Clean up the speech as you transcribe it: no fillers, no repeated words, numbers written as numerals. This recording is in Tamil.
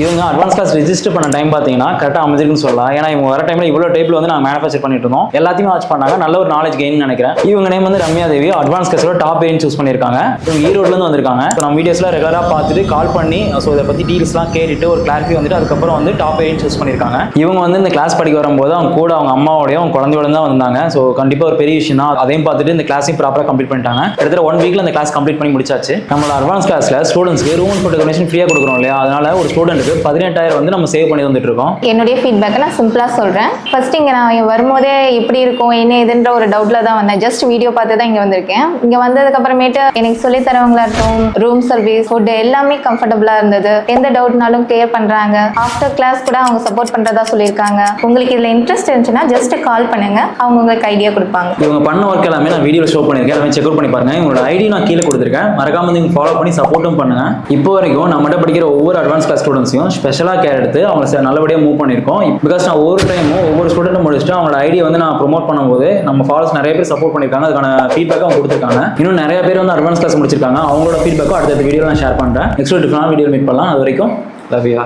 இவங்க அட்வான்ஸ் கிளாஸ் ரெஜிஸ்டர் பண்ண டைம் பார்த்தீங்கன்னா கரெக்டாக அமைஞ்சிருக்குன்னு சொல்லலாம். ஏன்னா இவங்க வர டைமில் இவ்வளோ டைப்பில் வந்து நாங்கள் மேனுஃபேக்சர் பண்ணிட்டு இருந்தோம். எல்லாத்தையுமே வாட்ச் பண்ணாங்க. நல்ல ஒரு நாலேஜ் கெயின் நினைக்கிறேன். இவங்க நேம் வந்து ரம்யா தேவி. அட்வான்ஸ் கிளாஸோட டாப் வேரியன்ட் சூஸ் பண்ணியிருக்காங்க. இவங்க ஈரோட்லேருந்து வந்திருக்காங்க. நம்ம வீடியோஸ்லாம் ரெகுலராக பார்த்துட்டு கால் பண்ணி ஸோ இதை பற்றி டீல்ஸ்லாம் கேட்டுட்டு ஒரு கிளாரிஃபை வந்துட்டு அதுக்கப்புறம் வந்து டாப் வேரியன்ட் சூஸ் பண்ணியிருக்காங்க. இவங்க வந்து இந்த கிளாஸ் படிக்க வரும்போது அவங்க கூட அவங்க அம்மாவோடய அவங்க குழந்தையோட தான் வந்தாங்க. ஸோ கண்டிப்பாக ஒரு பெரிய விஷயம் தான். அதையும் பார்த்துட்டு இந்த கிளாஸையும் ப்ராப்பராக கம்ப்ளீட் பண்ணிட்டாங்க. கிட்டத்தட்ட 1 வீக்ல இந்த கிளாஸ் கம்ப்ளீட் பண்ணி முடிச்சாச்சு. நம்மளோட அட்வான்ஸ் கிளாஸ்ல ஸ்டூடெண்ட்ஸ்க்கு ரூம் அண்ட் ஃபுட் டொனேஷன் ஃப்ரீயாக கொடுக்குறோம் இல்லையா? அதனால ஒரு ஸ்டூடெண்ட்டுக்கு 18,000 வந்து நம்ம சேவ் பண்ணி வந்துட்டு இருக்கோம். என்னுடைய ஃபீட்பேக்கை நான் சிம்பிளாக சொல்கிறேன். ஃபர்ஸ்ட் இங்கே நான் வரும்போதே எப்படி இருக்கும் என்ன ஏதுன்ற ஒரு டவுட்டில் தான் வந்தேன். ஜஸ்ட் வீடியோ பார்த்து தான் இங்கே வந்திருக்கேன். இங்கே வந்ததுக்கப்புறமேட்டு எனக்கு சொல்லி தரவங்களா இருக்கட்டும், ரூம் சர்வீஸ், ஃபுட் எல்லாமே கம்ஃபர்டபுளாக இருந்தது. எந்த டவுட்னாலும் கிளியர் பண்ணுறாங்க. ஆஃப்டர் கிளாஸ் கூட அவங்க சப்போர்ட் பண்ணுறதா சொல்லியிருக்காங்க. உங்களுக்கு இதில் இன்ட்ரெஸ்ட் இருந்துச்சுன்னா ஜஸ்ட் கால் பண்ணுங்க, அவங்க உங்களுக்கு ஐடியா கொடுப்பாங்க. இவங்க பண்ண ஒர்க் எல்லாமே நான் வீடியோவில் ஷோ பண்ணியிருக்கேன். எல்லாமே செக் அவுட் பண்ணி பாருங்க. உங்களோட ஐடி நான் கீழே கொடுத்துருக்கேன். மறக்காம நீங்கள் ஃபாலோ பண்ணி சப்போர்ட்டும் பண்ணுங்க. இப்போ வரைக்கும் நம்மகிட்ட படிக்கிற ஒவ்வொரு அட்வான்ஸ் கிளாஸ் ஸ்டூடெண்ட்ஸையும் ஸ்பெஷலாக கேர் எடுத்து அவங்க நல்லபடியாக மூவ் பண்ணியிருக்கோம். பிகாஸ் நான் ஒவ்வொரு டைமும் ஒவ்வொரு ஸ்டூடெண்ட்டும் முடிச்சுட்டு அவங்களோட ஐடியா வந்து நான் ப்ரொமோட் பண்ணும்போது நம்ம ஃபாலோஸ் நிறைய பேர் சப்போர்ட் பண்ணியிருக்காங்க. அதுக்கான ஃபீட்பேக் அவங்க கொடுத்துருக்காங்க. இன்னும் நிறைய பேர் வந்து அட்வான்ஸ் கிளாஸ் முடிச்சிருக்காங்க. அவங்களோட ஃபீட்பேக்கும் அடுத்த வீடியோ நான் ஷேர் பண்ணுறேன். நெக்ஸ்ட் டிஃபரெண்டான வீடியோ மீட் பண்ணலாம். அது வரைக்கும் லவ் யூ.